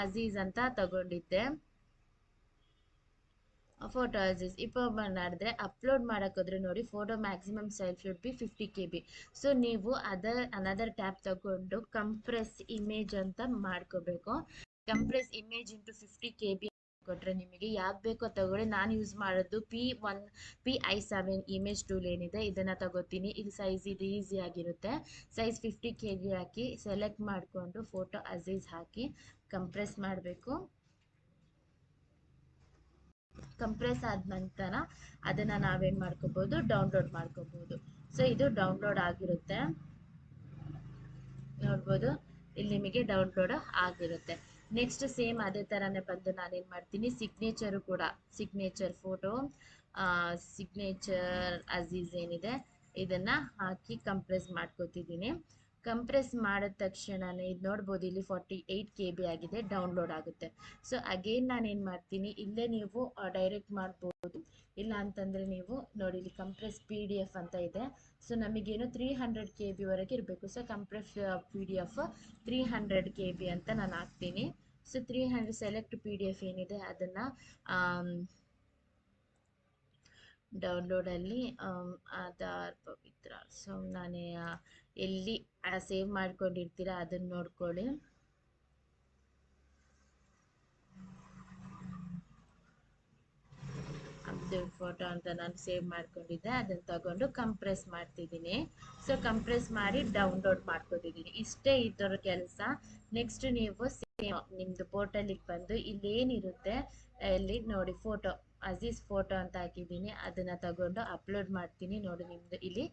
ಅಜೀಜ್ ಅಂತ ತಗೊಂಡಿದ್ದೆ. ಫೋಟೋ ಅಜೀಜ್ இப்போ ಮಾಡಿದ್ರೆ ಅಪ್ಲೋಡ್ ಮಾಡೋಕ್ಕೋದ್ರೆ ನೋಡಿ photo maximum size should be 50 KB. So ನೀವು ಅನದರ್ ಟ್ಯಾಬ್ ತಗೊಂಡು ಕಂಪ್ರೆಸ್ ಇಮೇಜ್ ಅಂತ ಮಾಡ್ಕೋಬೇಕು. ಕಂಪ್ರೆಸ್ ಇಮೇಜ್ ಇಂಟು 50 KB ಕೊಟ್ಟರೆ ನಿಮಗೆ ಯಾವ್ದು ಬೇಕೋ ತಗೊಳ್ಳಿ. ನಾನು ಯೂಸ್ ಮಾಡೋದು PI7 ಇಮೇಜ್ ಟೂಲ್ ಏನಿದೆ ಇದನ್ನು ತಗೋತೀನಿ. ಇದು ಸೈಜ್ ಇದು ಈಸಿ ಆಗಿರುತ್ತೆ. ಸೈಜ್ 50 KB ಹಾಕಿ ಸೆಲೆಕ್ಟ್ ಮಾಡಿಕೊಂಡು ಫೋಟೋ ಅಜೀಜ್ ಹಾಕಿ ಕಂಪ್ರೆಸ್ ಮಾಡಬೇಕು. ಕಂಪ್ರೆಸ್ ಆದ ನಂತರ ಅದನ್ನು ನಾವೇನು ಮಾಡ್ಕೋಬೋದು, ಡೌನ್ಲೋಡ್ ಮಾಡ್ಕೋಬೋದು. ಸೊ ಇದು ಡೌನ್ಲೋಡ್ ಆಗಿರುತ್ತೆ, ನೋಡ್ಬೋದು ಇಲ್ಲಿ ನಿಮಗೆ ಡೌನ್ಲೋಡ್ ಆಗಿರುತ್ತೆ. ನೆಕ್ಸ್ಟ್ ಸೇಮ್ ಅದೇ ಥರನೇ ಬಂದು ನಾನೇನು ಮಾಡ್ತೀನಿ, ಸಿಗ್ನೇಚರು ಕೂಡ ಸಿಗ್ನೇಚರ್ ಫೋಟೋ ಸಿಗ್ನೇಚರ್ ಅಜೀಜ್ ಏನಿದೆ ಇದನ್ನು ಹಾಕಿ ಕಂಪ್ರೆಸ್ ಮಾಡ್ಕೋತಿದ್ದೀನಿ. ಕಂಪ್ರೆಸ್ ಮಾಡಿದ ತಕ್ಷಣನೇ ಇದು ನೋಡ್ಬೋದು ಇಲ್ಲಿ 48 KB ಆಗಿದೆ, ಡೌನ್ಲೋಡ್ ಆಗುತ್ತೆ. ಸೊ ಅಗೇನ್ ನಾನೇನು ಮಾಡ್ತೀನಿ, ಇಲ್ಲೇ ನೀವು ಡೈರೆಕ್ಟ್ ಮಾಡ್ಬೋದು. ಇಲ್ಲ ಅಂತಂದರೆ ನೀವು ನೋಡಿ ಇಲ್ಲಿ ಕಂಪ್ರೆಸ್ PDF ಅಂತ ಇದೆ. ಸೊ ನಮಗೇನು 300 KB ವರೆಗೆ ಇರಬೇಕು. ಸೊ ಕಂಪ್ರೆಸ್ PDF 300 KB ಅಂತ ನಾನು ಹಾಕ್ತೀನಿ. ಸೊ 300 ಸೆಲೆಕ್ಟ್ PDF ಏನಿದೆ ಅದನ್ನು ಡೌನ್ಲೋಡಲ್ಲಿ ಆಧಾರ್ ಪವಿತ್ರ. ಸೊ ನಾನು ಎಲ್ಲಿ ಸೇವ್ ಮಾಡ್ಕೊಂಡಿರ್ತೀರ ಅದನ್ನು ನೋಡ್ಕೊಳ್ಳಿ. ಅಬ್ದುಲ್ ಫೋಟೋ ಅಂತ ನಾನು ಸೇವ್ ಮಾಡ್ಕೊಂಡಿದ್ದೆ, ಅದನ್ನು ತಗೊಂಡು ಕಂಪ್ರೆಸ್ ಮಾಡ್ತಿದ್ದೀನಿ. ಸೊ ಕಂಪ್ರೆಸ್ ಮಾಡಿ ಡೌನ್ಲೋಡ್ ಮಾಡ್ಕೊತಿದ್ದೀನಿ. ಇಷ್ಟೇ ಇದರ ಕೆಲಸ. ನೆಕ್ಸ್ಟ್ ನೀವು ಸೇಮ್ ನಿಮ್ಮದು ಪೋರ್ಟಲಿಗೆ ಬಂದು ಇಲ್ಲೇನಿರುತ್ತೆ ಇಲ್ಲಿ ನೋಡಿ ಫೋಟೋ ಅಜೀಜ್ ಫೋಟೋ ಅಂತ ಹಾಕಿದ್ದೀನಿ, ಅದನ್ನು ತಗೊಂಡು ಅಪ್ಲೋಡ್ ಮಾಡ್ತೀನಿ. ನೋಡಿ ನಿಮ್ಮದು ಇಲ್ಲಿ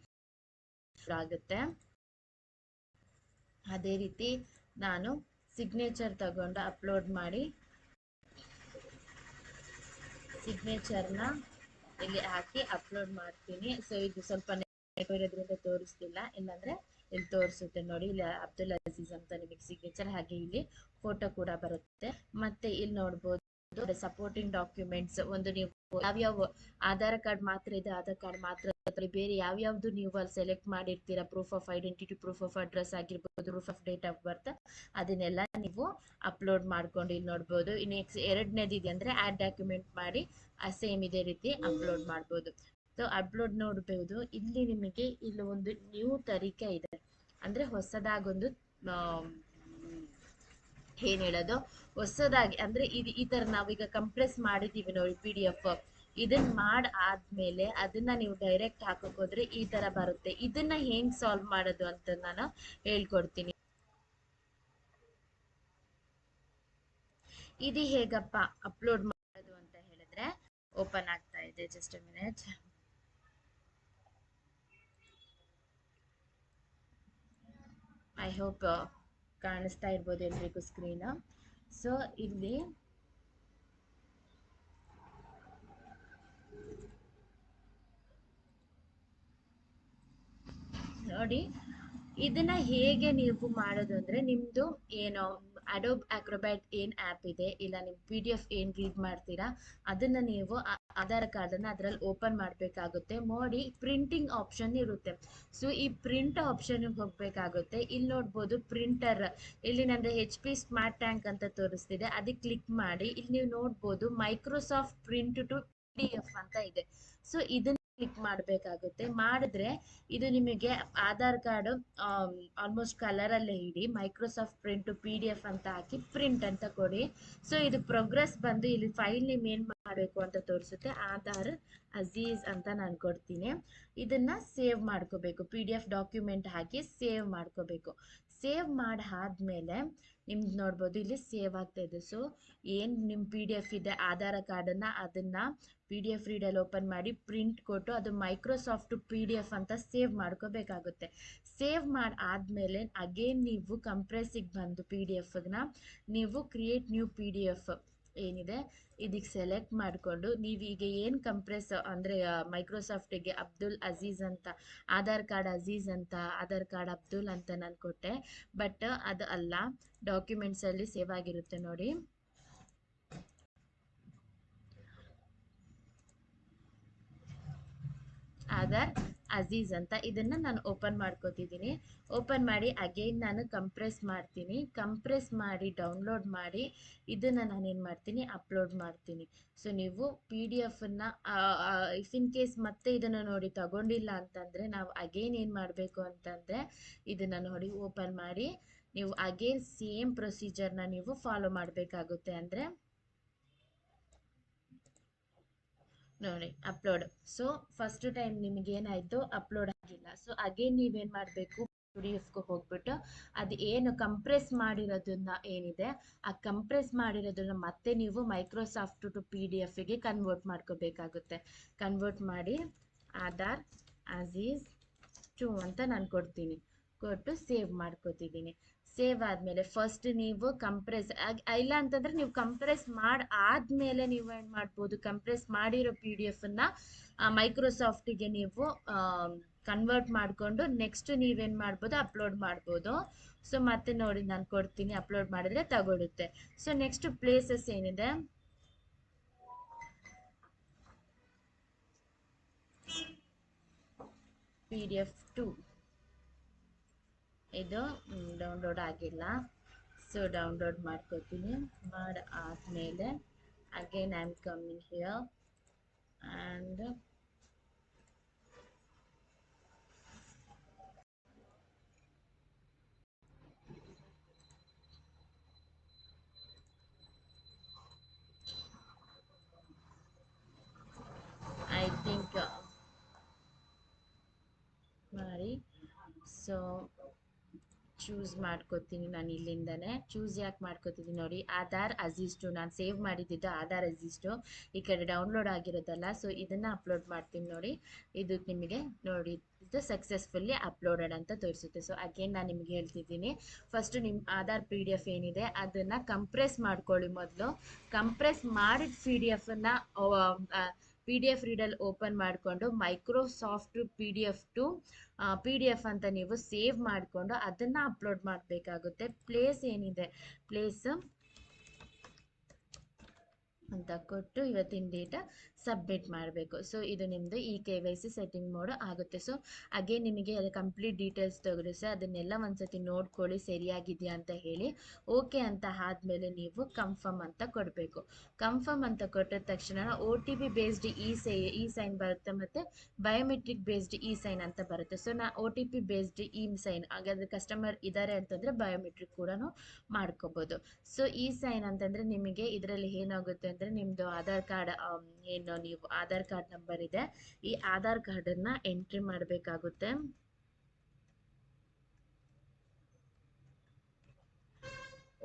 ಆಗುತ್ತೆ. ಅದೇ ರೀತಿ ನಾನು ಸಿಗ್ನೇಚರ್ ತಗೊಂಡು ಅಪ್ಲೋಡ್ ಮಾಡಿ ಸಿಗ್ನೇಚರ್ನ ಇಲ್ಲಿ ಹಾಕಿ ಅಪ್ಲೋಡ್ ಮಾಡ್ತೀನಿ. ಸೊ ಇದು ಸ್ವಲ್ಪ ಇರೋದ್ರಿಂದ ತೋರಿಸ್ತಿಲ್ಲ, ಇಲ್ಲಾಂದ್ರೆ ಇಲ್ಲಿ ತೋರಿಸುತ್ತೆ ನೋಡಿ. ಇಲ್ಲಿ ಅಬ್ದುಲ್ ಅಜೀಜ್ ಅಂತ ನಿಮಗೆ ಸಿಗ್ನೇಚರ್, ಹಾಗೆ ಇಲ್ಲಿ ಫೋಟೋ ಕೂಡ ಬರುತ್ತೆ. ಮತ್ತೆ ಇಲ್ಲಿ ನೋಡ್ಬೋದು ಸಪೋರ್ಟಿಂಗ್ ಡಾಕ್ಯುಮೆಂಟ್ಸ್, ಒಂದು ನೀವು ಯಾವ್ಯಾವ ಆಧಾರ್ ಕಾರ್ಡ್ ಮಾತ್ರ ಇದೆ, ಆಧಾರ್ ಕಾರ್ಡ್ ಮಾತ್ರ ಬೇರೆ ಯಾವ್ಯಾವ್ದು ನೀವು ಅಲ್ಲಿ ಸೆಲೆಕ್ಟ್ ಮಾಡಿರ್ತೀರಾ, proof of identity, proof of address ಆಗಿರ್ಬೋದು, proof of date of birth, ಅದನ್ನೆಲ್ಲ ನೀವು ಅಪ್ಲೋಡ್ ಮಾಡ್ಕೊಂಡು ಇಲ್ಲಿ ನೋಡ್ಬೋದು. ಇನ್ನು ಎರಡನೇದು ಇದೆ ಅಂದ್ರೆ ಆಡ್ ಡಾಕ್ಯುಮೆಂಟ್ ಮಾಡಿ ಸೇಮ್ ಇದೇ ರೀತಿ ಅಪ್ಲೋಡ್ ಮಾಡ್ಬೋದು. ಸೊ ಅಪ್ಲೋಡ್ ನೋಡ್ಬೋದು. ಇಲ್ಲಿ ನಿಮಗೆ ಇಲ್ಲಿ ಒಂದು ನ್ಯೂ ತರೀಕೆ ಇದೆ, ಅಂದ್ರೆ ಹೊಸದಾಗೊಂದು ಏನ್ ಹೇಳೋದು, ಹೊಸದಾಗಿ ಅಂದ್ರೆ ಈ ತರ ನಾವೀಗ ಕಂಪ್ರೆಸ್ ಮಾಡಿದೀವಿ ನೋಡಿ PDF, ಇದನ್ನ ಆದ್ಮೇಲೆ ಅದನ್ನ ನೀವು ಡೈರೆಕ್ಟ್ ಹಾಕಕ್ ಹೋದ್ರೆ ಈ ತರ ಬರುತ್ತೆ. ಇದನ್ನ ಹೆಂಗ್ ಸಾಲ್ವ್ ಮಾಡೋದು ಅಂತ ನಾನು ಹೇಳ್ಕೊಡ್ತೀನಿ. ಇದು ಹೇಗಪ್ಪ ಅಪ್ಲೋಡ್ ಮಾಡೋದು ಅಂತ ಹೇಳಿದ್ರೆ, ಓಪನ್ ಆಗ್ತಾ ಇದೆ, just a minute. I hope ಕಾಣಿಸ್ತಾ ಇರ್ಬೋದು ಎಲ್ರಿಗೂ ಸ್ಕ್ರೀನ್. ಸೊ ಇಲ್ಲಿ ನೋಡಿ, ಇದನ್ನ ಹೇಗೆ ನೀವು ಮಾಡೋದು ಅಂದ್ರೆ, ನಿಮ್ದು ಏನೋ ಅಡೋಬ್ ಅಕ್ರೋಬ್ಯಾಟ್ ಏನ್ ಆಪ್ ಇದೆ, ಇಲ್ಲ ನಿಮ್ PDF ಏನ್ ರೀಡ್ ಮಾಡ್ತೀರಾ ಅದನ್ನ ನೀವು ಆಧಾರ್ ಕಾರ್ಡ್ ಅನ್ನ ಅದ್ರಲ್ಲಿ ಓಪನ್ ಮಾಡ್ಬೇಕಾಗುತ್ತೆ. ನೋಡಿ ಪ್ರಿಂಟಿಂಗ್ ಆಪ್ಷನ್ ಇರುತ್ತೆ. ಸೊ ಈ ಪ್ರಿಂಟ್ ಆಪ್ಷನ್ ಹೋಗ್ಬೇಕಾಗುತ್ತೆ. ಇಲ್ಲಿ ನೋಡ್ಬೋದು ಪ್ರಿಂಟರ್, ಇಲ್ಲಿ ನಂದು HP ಸ್ಮಾರ್ಟ್ ಟ್ಯಾಂಕ್ ಅಂತ ತೋರಿಸ್ತಿದೆ, ಅದಕ್ಕೆ ಕ್ಲಿಕ್ ಮಾಡಿ ಇಲ್ಲಿ ನೀವು ನೋಡ್ಬೋದು ಮೈಕ್ರೋಸಾಫ್ಟ್ ಪ್ರಿಂಟ್ ಟು PDF ಅಂತ ಇದೆ. ಸೊ ಇದನ್ನ ಕ್ಲಿಕ್ ಮಾಡಬೇಕಾಗುತ್ತೆ. ಮಾಡಿದ್ರೆ ಇದು ನಿಮಗೆ ಆಧಾರ್ ಕಾರ್ಡ್ ಆಲ್ಮೋಸ್ಟ್ ಕಲರ್ ಅಲ್ಲೇ ಇಡಿ, ಮೈಕ್ರೋಸಾಫ್ಟ್ ಪ್ರಿಂಟ್ ಟು PDF ಅಂತ ಹಾಕಿ ಪ್ರಿಂಟ್ ಅಂತ ಕೊಡಿ. ಸೊ ಇದು ಪ್ರೋಗ್ರೆಸ್ ಬಂದು ಇಲ್ಲಿ ಫೈಲ್ ನೇಮ್ ಏನ್ ಮಾಡಬೇಕು ಅಂತ ತೋರಿಸುತ್ತೆ, ಆಧಾರ್ ಅಜೀಜ್ ಅಂತ ನಾನು ಕೊಡ್ತೀನಿ. ಇದನ್ನ ಸೇವ್ ಮಾಡ್ಕೋಬೇಕು, PDF ಡಾಕ್ಯುಮೆಂಟ್ ಹಾಕಿ ಸೇವ್ ಮಾಡ್ಕೋಬೇಕು. ಸೇವ್ ಮಾಡಾದ್ಮೇಲೆ ನಿಮ್ದು ನೋಡ್ಬೋದು ಇಲ್ಲಿ ಸೇವ್ ಆಗ್ತಾ ಇದೆ. ಸೊ ಏನ್ ನಿಮ್ PDF ಇದೆ ಆಧಾರ್ ಕಾರ್ಡನ್ನ ಅದನ್ನ PDF ರೀಡಲ್ಲಿ ಓಪನ್ ಮಾಡಿ ಪ್ರಿಂಟ್ ಕೊಟ್ಟು ಅದು ಮೈಕ್ರೋಸಾಫ್ಟ್ PDF ಅಂತ ಸೇವ್ ಮಾಡ್ಕೋಬೇಕಾಗುತ್ತೆ. ಸೇವ್ ಆದ್ಮೇಲೆ ಅಗೇನ್ ನೀವು ಕಂಪ್ರೆಸ್ಸಿಗೆ ಬಂದು PDF ನೀವು ಕ್ರಿಯೇಟ್ ನ್ಯೂ PDF ಏನಿದೆ ಇದಕ್ಕೆ ಸೆಲೆಕ್ಟ್ ಮಾಡಿಕೊಂಡು, ನೀವೀಗ ಏನು ಕಂಪ್ರೆಸ್ ಅಂದರೆ ಮೈಕ್ರೋಸಾಫ್ಟಿಗೆ ಅಬ್ದುಲ್ ಅಜೀಜ್ ಅಂತ, ಆಧಾರ್ ಕಾರ್ಡ್ ಅಜೀಜ್ ಅಂತ, ಆಧಾರ್ ಕಾರ್ಡ್ ಅಬ್ದುಲ್ ಅಂತ ನಾನು ಕೊಟ್ಟೆ, ಬಟ್ ಅದು ಅಲ್ಲ, ಡಾಕ್ಯುಮೆಂಟ್ಸಲ್ಲಿ ಸೇವ್ ಆಗಿರುತ್ತೆ ನೋಡಿ. ಆಧಾರ್ ಅಜೀಜ್ ಅಂತ ಇದನ್ನ ನಾನು ಓಪನ್ ಮಾಡ್ಕೋತಿದ್ದೀನಿ. ಓಪನ್ ಮಾಡಿ ಅಗೈನ್ ನಾನು ಕಂಪ್ರೆಸ್ ಮಾಡ್ತೀನಿ. ಕಂಪ್ರೆಸ್ ಮಾಡಿ ಡೌನ್ಲೋಡ್ ಮಾಡಿ ಇದನ್ನ ನಾನು ಏನು ಮಾಡ್ತೀನಿ, ಅಪ್ಲೋಡ್ ಮಾಡ್ತೀನಿ. ಸೊ ನೀವು PDF-ನ ಇಫ್ ಇನ್ ಕೇಸ್ ಮತ್ತೆ ಇದನ್ನ ನೋಡಿ ತಗೊಂಡಿಲ್ಲ ಅಂತಂದ್ರೆ ನಾವು ಅಗೈನ್ ಏನು ಮಾಡಬೇಕು ಅಂತಂದ್ರೆ, ಇದನ್ನ ನೋಡಿ ಓಪನ್ ಮಾಡಿ ನೀವು ಅಗೈನ್ ಸೇಮ್ ಪ್ರೊಸೀಜರ್ನ ನೀವು ಫಾಲೋ ಮಾಡಬೇಕಾಗುತ್ತೆ. ಅಂದರೆ ನೋಡಿ ಅಪ್ಲೋಡ್. ಸೊ ಫಸ್ಟ್ ಟೈಮ್ ನಿಮಗೆ ಏನಾಯ್ತು, ಅಪ್ಲೋಡ್ ಆಗಿಲ್ಲ. ಸೊ ಅಗೇನ್ ನೀವೇನ್ ಮಾಡಬೇಕು, PDF-ಗೆ ಹೋಗ್ಬಿಟ್ಟು ಅದು ಏನು ಕಂಪ್ರೆಸ್ ಮಾಡಿರೋದನ್ನ ಏನಿದೆ ಆ ಕಂಪ್ರೆಸ್ ಮಾಡಿರೋದನ್ನ ಮತ್ತೆ ನೀವು ಮೈಕ್ರೋಸಾಫ್ಟ್ ಟು PDF-ಗೆ ಕನ್ವರ್ಟ್ ಮಾಡ್ಕೋಬೇಕಾಗುತ್ತೆ. ಕನ್ವರ್ಟ್ ಮಾಡಿ ಆಧಾರ್ ಅಜೀಜ್ 2 ಅಂತ ನಾನು ಕೊಡ್ತೀನಿ, ಕೊಟ್ಟು ಸೇವ್ ಮಾಡ್ಕೋತಿದ್ದೀನಿ. ಸೇವ್ ಆದಮೇಲೆ ಫಸ್ಟ್ ನೀವು ಕಂಪ್ರೆಸ್ ಇಲ್ಲ ಅಂತಂದ್ರೆ ನೀವು ಕಂಪ್ರೆಸ್ ಆದ್ಮೇಲೆ ನೀವು ಏನು ಮಾಡ್ಬೋದು, ಕಂಪ್ರೆಸ್ ಮಾಡಿರೋ PDF-ನ ಮೈಕ್ರೋಸಾಫ್ಟಿಗೆ ನೀವು ಕನ್ವರ್ಟ್ ಮಾಡಿಕೊಂಡು ನೆಕ್ಸ್ಟ್ ನೀವೇನು ಮಾಡ್ಬೋದು, ಅಪ್ಲೋಡ್ ಮಾಡ್ಬೋದು. ಸೊ ಮತ್ತೆ ನೋಡಿ ನಾನು ಕೊಡ್ತೀನಿ, ಅಪ್ಲೋಡ್ ಮಾಡಿದ್ರೆ ತಗೊಳುತ್ತೆ. ಸೊ ನೆಕ್ಸ್ಟ್ ಪ್ಲೇಸಸ್ ಏನಿದೆ, PDF 2 ಇದು ಡೌನ್ಲೋಡ್ ಆಗಿಲ್ಲ. ಸೊ ಡೌನ್ಲೋಡ್ ಮಾಡ್ಕೋತೀನಿ. ಆದಮೇಲೆ again I am coming here and I think ಮಾಡಿ. ಸೊ ಚೂಸ್ ಮಾಡ್ಕೋತೀನಿ ನಾನು ಇಲ್ಲಿಂದನೇ. ಚೂಸ್ ಯಾಕೆ ಮಾಡ್ಕೋತೀನಿ ನೋಡಿ, ಆಧಾರ್ ಅಜೀಜ್ 2 ನಾನು ಸೇವ್ ಮಾಡಿದ್ದು ಆಧಾರ್ ಅಜೀಜ್ 2 ಈ ಕಡೆ ಡೌನ್ಲೋಡ್ ಆಗಿರೋದಲ್ಲ. ಸೊ ಇದನ್ನು ಅಪ್ಲೋಡ್ ಮಾಡ್ತೀನಿ ನೋಡಿ. ಇದು ನಿಮಗೆ ನೋಡಿ ತೋರಿಸುತ್ತೆ, ಸಕ್ಸಸ್ಫುಲ್ಲಿ ಅಪ್ಲೋಡೆಡ್ ಅಂತ ತೋರಿಸುತ್ತೆ. ಸೊ ಅಗೇನ್ ನಾನು ನಿಮ್ಗೆ ಹೇಳ್ತಿದ್ದೀನಿ, ಫಸ್ಟ್ ನಿಮ್ಮ ಆಧಾರ್ PDF ಏನಿದೆ ಅದನ್ನು ಕಂಪ್ರೆಸ್ ಮಾಡ್ಕೊಳ್ಳಿ. ಮೊದಲು ಕಂಪ್ರೆಸ್ ಮಾಡಿದ PDF ರೀಡಲ್ಲಿ ಓಪನ್ ಮಾಡಿಕೊಂಡು ಮೈಕ್ರೋಸಾಫ್ಟ್ PDF ಅಂತ ನೀವು ಸೇವ್ ಮಾಡಿಕೊಂಡು ಅದನ್ನು ಅಪ್ಲೋಡ್ ಮಾಡಬೇಕಾಗುತ್ತೆ. ಪ್ಲೇಸ್ ಏನಿದೆ, ಪ್ಲೇಸ್ ಅಂತ ಕೊಟ್ಟು ಇವತ್ತಿನ ಡೇಟ ಸಬ್ಮಿಟ್ ಮಾಡಬೇಕು. ಸೊ ಇದು ನಿಮ್ಮದು KYC ಸೆಟ್ಟಿಂಗ್ ಮೋಡ್ ಆಗುತ್ತೆ. ಸೊ ಅಗೇನ್ ನಿಮಗೆ ಕಂಪ್ಲೀಟ್ ಡೀಟೇಲ್ಸ್ ತೋರಿಸಿ ಅದನ್ನೆಲ್ಲ ಒಂದ್ಸತಿ ನೋಡ್ಕೊಳ್ಳಿ ಸರಿಯಾಗಿದೆಯಾ ಅಂತ ಹೇಳಿ. ಓಕೆ ಅಂತ ಆದಮೇಲೆ ನೀವು ಕನ್ಫರ್ಮ್ ಅಂತ ಕೊಡಬೇಕು. ಕನ್ಫರ್ಮ್ ಅಂತ ಕೊಟ್ಟ ತಕ್ಷಣ OTP ಬೇಸ್ಡ್ ಇ ಸೈನ್ ಬರುತ್ತೆ, ಮತ್ತು ಬಯೋಮೆಟ್ರಿಕ್ ಬೇಸ್ಡ್ ಇ ಸೈನ್ ಅಂತ ಬರುತ್ತೆ. So OTP based e sign, ಹಾಗಾದರೆ ಕಸ್ಟಮರ್ ಇದ್ದಾರೆ ಅಂತಂದರೆ ಬಯೋಮೆಟ್ರಿಕ್ ಕೂಡ ಮಾಡ್ಕೋಬೋದು. ಸೊ ಇ ಸೈನ್ ಅಂತಂದರೆ ನಿಮಗೆ ಇದರಲ್ಲಿ ಏನಾಗುತ್ತೆ ಅಂದರೆ, ನಿಮ್ಮದು ಆಧಾರ್ ಕಾರ್ಡ್ ಏನು ನೀವು ಆಧಾರ್ ಕಾರ್ಡ್ ನಂಬರ್ ಇದೆ, ಈ ಆಧಾರ್ ಕಾರ್ಡನ್ನು ಎಂಟ್ರಿ ಮಾಡಬೇಕಾಗುತ್ತೆ.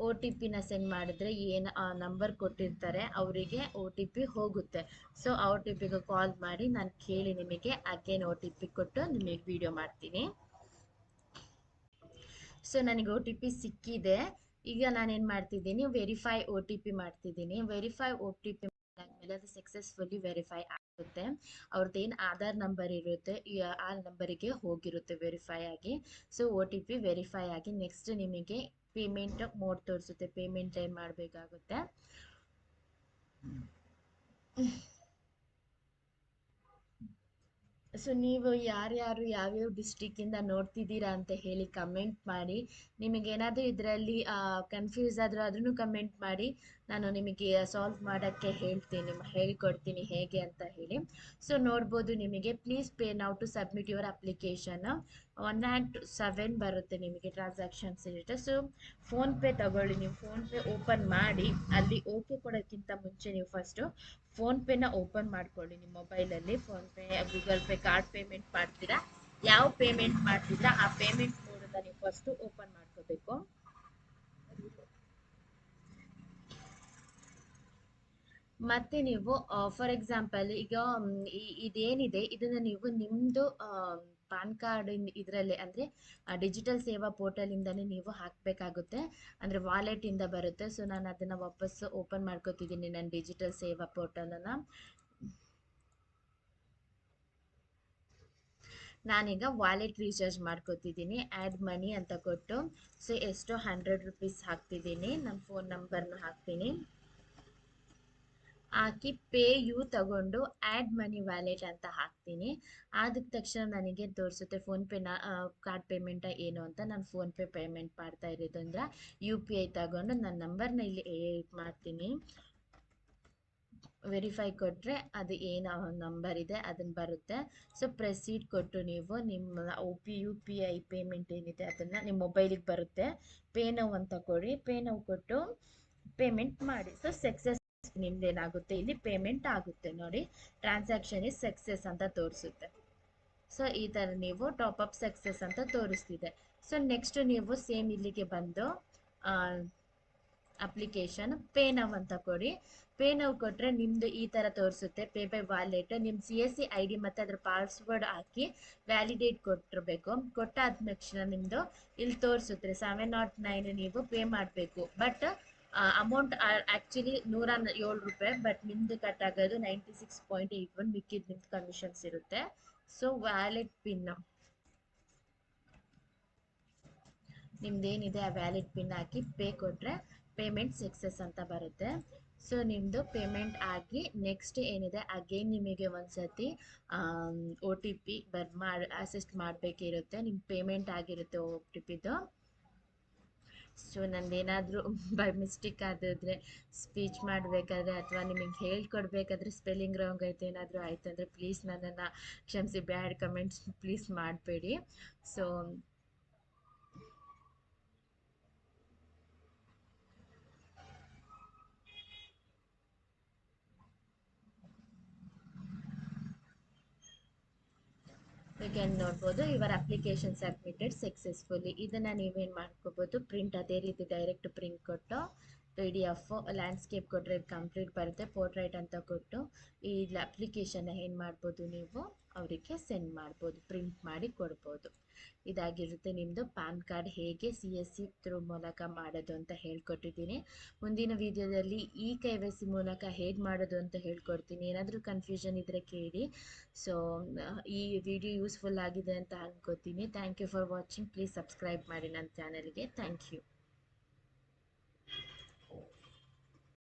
OTP ನ ಸೆಂಡ್ ಮಾಡಿದ್ರೆ ಏನು ನಂಬರ್ ಕೊಟ್ಟಿರ್ತಾರೆ ಅವರಿಗೆ OTP ಹೋಗುತ್ತೆ. ಸೊ OTPಗೆ ಕಾಲ್ ಮಾಡಿ ನಾನು ಕೇಳಿ ನಿಮಗೆ ಅಗೇನ್ OTP ಕೊಟ್ಟು ನಿಮಗೆ ವಿಡಿಯೋ ಮಾಡ್ತೀನಿ. ಸೊ ನನಗೆ OTP ಸಿಕ್ಕಿದೆ. ಈಗ ನಾನೇನು ಮಾಡ್ತಿದ್ದೀನಿ, ವೆರಿಫೈ OTP ಮಾಡ್ತಿದ್ದೀನಿ. ವೆರಿಫೈ OTP ಆದಮೇಲೆ ಅದು ಸಕ್ಸಸ್ಫುಲಿ ವೆರಿಫೈ ಆಗುತ್ತೆ. ಅವ್ರದ್ದು ಏನು ಆಧಾರ್ ನಂಬರ್ ಇರುತ್ತೆ ಆ ನಂಬರಿಗೆ ಹೋಗಿರುತ್ತೆ ವೆರಿಫೈ ಆಗಿ. ಸೊ OTP ವೆರಿಫೈ ಆಗಿ ನೆಕ್ಸ್ಟ್ ನಿಮಗೆ ಪೇಮೆಂಟ್ ಮೋಡ್ ತೋರಿಸುತ್ತೆ. ಪೇಮೆಂಟ್ ಏನು ಮಾಡಬೇಕಾಗುತ್ತೆ. ಸೊ ನೀವು ಯಾರ್ಯಾರು ಯಾವ್ಯಾವ ಡಿಸ್ಟ್ರಿಕ್ಕಿಂದ ನೋಡ್ತಿದ್ದೀರಾ ಅಂತ ಹೇಳಿ ಕಮೆಂಟ್ ಮಾಡಿ. ನಿಮಗೇನಾದರೂ ಇದರಲ್ಲಿ ಕನ್ಫ್ಯೂಸ್ ಆದರೂ ಅದನ್ನು ಕಮೆಂಟ್ ಮಾಡಿ, ನಾನು ನಿಮಗೆ ಸಾಲ್ವ್ ಮಾಡೋಕ್ಕೆ ಹೇಳ್ಕೊಡ್ತೀನಿ ಹೇಗೆ ಅಂತ ಹೇಳಿ. ಸೊ ನೋಡ್ಬೋದು ನಿಮಗೆ please pay now to submit your application 107 ಬರುತ್ತೆ ನಿಮಗೆ ಟ್ರಾನ್ಸಾಕ್ಷನ್ಸ್ ಇರುತ್ತೆ. ಸೊ ಫೋನ್ಪೇ ತಗೊಳ್ಳಿ. ನೀವು ಫೋನ್ಪೇ ಓಪನ್ ಮಾಡಿ, ಅಲ್ಲಿ ಓಕೆ ಕೊಡೋಕ್ಕಿಂತ ಮುಂಚೆ ನೀವು ಫಸ್ಟು ಫೋನ್ಪೇನ ಓಪನ್ ಮಾಡ್ಕೊಳ್ಳಿ. ನಿಮ್ಮ ಮೊಬೈಲಲ್ಲಿ PhonePe, Google pay, card payment ಮಾಡ್ತೀರಾ, ಯಾವ ಪೇಮೆಂಟ್ ಮಾಡ್ತಿದ್ರಾ ಆ ಪೇಮೆಂಟ್ ಮೋಡನ್ನ ನೀವು ಫಸ್ಟು ಓಪನ್ ಮಾಡ್ಕೋಬೇಕು. ಮತ್ತೆ ನೀವು ಫಾರ್ ಎಕ್ಸಾಂಪಲ್ ಈಗ ಇದೇನಿದೆ ಇದನ್ನು ನೀವು ನಿಮ್ಮದು ಪಾನ್ ಕಾರ್ಡ್ ಇದರಲ್ಲೇ ಅಂದರೆ ಡಿಜಿಟಲ್ ಸೇವಾ ಪೋರ್ಟಲಿಂದನೇ ನೀವು ಹಾಕಬೇಕಾಗುತ್ತೆ. ಅಂದರೆ ವಾಲೆಟಿಂದ ಬರುತ್ತೆ. ಸೊ ನಾನು ಅದನ್ನು ವಾಪಸ್ಸು ಓಪನ್ ಮಾಡ್ಕೋತಿದ್ದೀನಿ ನನ್ನ ಡಿಜಿಟಲ್ ಸೇವಾ ಪೋರ್ಟಲನ್ನು. ನಾನೀಗ ವಾಲೆಟ್ ರೀಚಾರ್ಜ್ ಮಾಡ್ಕೋತಿದ್ದೀನಿ. ಆ್ಯಡ್ ಮನಿ ಅಂತ ಕೊಟ್ಟು ಸೊ ಎಷ್ಟು 100 ರೂಪೀಸ್ ಹಾಕ್ತಿದ್ದೀನಿ. ನನ್ನ ಫೋನ್ ನಂಬರ್ನ ಹಾಕ್ತೀನಿ. ಹಾಕಿ ಪೇ ಯು ತಗೊಂಡು ಆ್ಯಡ್ ಮನಿ ವ್ಯಾಲೆಟ್ ಅಂತ ಹಾಕ್ತೀನಿ. ಆದ ತಕ್ಷಣ ನನಗೆ ತೋರಿಸುತ್ತೆ ಫೋನ್ಪೇನ ಕಾರ್ಡ್ ಪೇಮೆಂಟ ಏನು ಅಂತ. ನಾನು ಫೋನ್ಪೇ ಪೇಮೆಂಟ್ ಮಾಡ್ತಾ ಇರೋದ್ರಿಂದ UPI ತಗೊಂಡು ನನ್ನ ನಂಬರ್ನ ಇಲ್ಲಿ ಮಾಡ್ತೀನಿ. ವೆರಿಫೈ ಕೊಟ್ಟರೆ ಅದು ಏನು ನಂಬರ್ ಇದೆ ಅದನ್ನು ಬರುತ್ತೆ. ಸೊ ಪ್ರೆಸೀಡ್ ಕೊಟ್ಟು ನೀವು ನಿಮ್ಮ UPI ಪೇಮೆಂಟ್ ಏನಿದೆ ಅದನ್ನು ನಿಮ್ಮ ಮೊಬೈಲಿಗೆ ಬರುತ್ತೆ. ಪೇ ನೌ ಅಂತ ಕೊಡಿ. ಪೇ ನೌ ಕೊಟ್ಟು ಪೇಮೆಂಟ್ ಮಾಡಿ. ಸೊ ಸಕ್ಸಸ್ ನಿಮ್ದೇನಾಗುತ್ತೆ ಇಲ್ಲಿ ಪೇಮೆಂಟ್ ಆಗುತ್ತೆ ನೋಡಿ. ಟ್ರಾನ್ಸಾಕ್ಷನ್ ಇಸ್ ಸಕ್ಸಸ್ ಅಂತ ತೋರಿಸುತ್ತೆ. ಸೊ ಈ ಥರ ನೀವು ಟಾಪ್ ಅಪ್ ಸಕ್ಸಸ್ ಅಂತ ತೋರಿಸ್ತಿದೆ. ಸೊ ನೆಕ್ಸ್ಟ್ ನೀವು ಸೇಮ್ ಇಲ್ಲಿಗೆ ಬಂದು ಅಪ್ಲಿಕೇಶನ್ ಪೇ ನೌ ಅಂತ ಕೊಡಿ. ಪೇ ನೌ ಕೊಟ್ಟರೆ ನಿಮ್ಮದು ಈ ಥರ ತೋರಿಸುತ್ತೆ. ಪೇ ಬೈ ವಾಲೆಟ್ ನಿಮ್ಮ CSC ID ಮತ್ತು ಅದರ ಪಾಸ್ವರ್ಡ್ ಹಾಕಿ ವ್ಯಾಲಿಡೇಟ್ ಕೊಟ್ಟಿರಬೇಕು. ಕೊಟ್ಟಾದ ತಕ್ಷಣ ನಿಮ್ಮದು ಇಲ್ಲಿ ತೋರಿಸುತ್ತೆ 709 ನೀವು ಪೇ ಮಾಡಬೇಕು. ಬಟ್ ಅಮೌಂಟ್ ಆ್ಯಕ್ಚುಲಿ 107 ರೂಪಾಯಿ. ಬಟ್ ನಿಮ್ಮದು ಕಟ್ ಆಗೋದು 96.81. ಮಿಕ್ಕಿದ್ದು ನಿಮ್ದು ಕಮಿಷನ್ಸ್ ಇರುತ್ತೆ. ಸೊ ವ್ಯಾಲೆಟ್ ಪಿನ್ ನಿಮ್ದೇನಿದೆ ಆ ವ್ಯಾಲೆಟ್ ಪಿನ್ ಹಾಕಿ ಪೇ ಕೊಟ್ಟರೆ ಪೇಮೆಂಟ್ ಸಕ್ಸಸ್ ಅಂತ ಬರುತ್ತೆ. ಸೊ ನಿಮ್ಮದು ಪೇಮೆಂಟ್ ಆಗಿ ನೆಕ್ಸ್ಟ್ ಏನಿದೆ ಅಗೇನ್ ನಿಮಗೆ ಒಂದ್ಸತಿ OTP ಅಸಿಸ್ಟ್ ಮಾಡಬೇಕಿರುತ್ತೆ. ನಿಮ್ಮ ಪೇಮೆಂಟ್ ಆಗಿರುತ್ತೆ OTPದು. ಸೊ ನಂದೇನಾದರೂ ಬೈ ಮಿಸ್ಟೇಕ್ ಆಗಿದ್ರೆ ಸ್ಪೀಚ್ ಮಾಡಬೇಕಾದ್ರೆ ಅಥವಾ ನಿಮಗೆ ಹೇಳ್ಕೊಡ್ಬೇಕಾದ್ರೆ ಸ್ಪೆಲ್ಲಿಂಗ್ ರಾಂಗ್ ಆಯ್ತು ಏನಾದರೂ ಆಯ್ತು ಅಂದರೆ ಪ್ಲೀಸ್ ನನ್ನನ್ನು ಕ್ಷಮಿಸಿ. ಬ್ಯಾಡ್ ಕಮೆಂಟ್ಸ್ ಪ್ಲೀಸ್ ಮಾಡಬೇಡಿ. ಸೊ ಈಗ ನೋಡ್ಬೋದು ಯುವರ್ ಅಪ್ಲಿಕೇಶನ್ ಸಬ್ಮಿಟೆಡ್ ಸಕ್ಸಸ್ಫುಲಿ. ಇದನ್ನು ನೀವೇನು ಮಾಡ್ಕೋಬೋದು, ಪ್ರಿಂಟ್ ಅದೇ ರೀತಿ ಡೈರೆಕ್ಟ್ ಪ್ರಿಂಟ್ ಕೊಟ್ಟು PDF ಲ್ಯಾಂಡ್ಸ್ಕೇಪ್ ಕೊಟ್ಟರೆ ಕಂಪ್ಲೀಟ್ ಬರುತ್ತೆ. ಪೋರ್ಟ್ರೈಟ್ ಅಂತ ಕೊಟ್ಟು ಈ ಅಪ್ಲಿಕೇಶನ್ನ ಏನು ಮಾಡ್ಬೋದು, ನೀವು ಅವರಿಗೆ ಸೆಂಡ್ ಮಾಡ್ಬೋದು, ಪ್ರಿಂಟ್ ಮಾಡಿ ಕೊಡ್ಬೋದು. ಇದಾಗಿರುತ್ತೆ ನಿಮ್ಮದು ಪ್ಯಾನ್ ಕಾರ್ಡ್ ಹೇಗೆ CSC ಥ್ರೂ ಮೂಲಕ ಮಾಡೋದು ಅಂತ ಹೇಳ್ಕೊಟ್ಟಿದ್ದೀನಿ. ಮುಂದಿನ ವಿಡಿಯೋದಲ್ಲಿ KYC ಮೂಲಕ ಹೇಗೆ ಮಾಡೋದು ಅಂತ ಹೇಳ್ಕೊಡ್ತೀನಿ. ಏನಾದರೂ ಕನ್ಫ್ಯೂಷನ್ ಇದ್ದರೆ ಕೇಳಿ. ಸೊ ಈ ವಿಡಿಯೋ ಯೂಸ್ಫುಲ್ ಆಗಿದೆ ಅಂತ ಅನ್ಕೋತೀನಿ. Thank you for watching. Please subscribe ಮಾಡಿ ನನ್ನ ಚಾನಲ್ಗೆ. Thank you.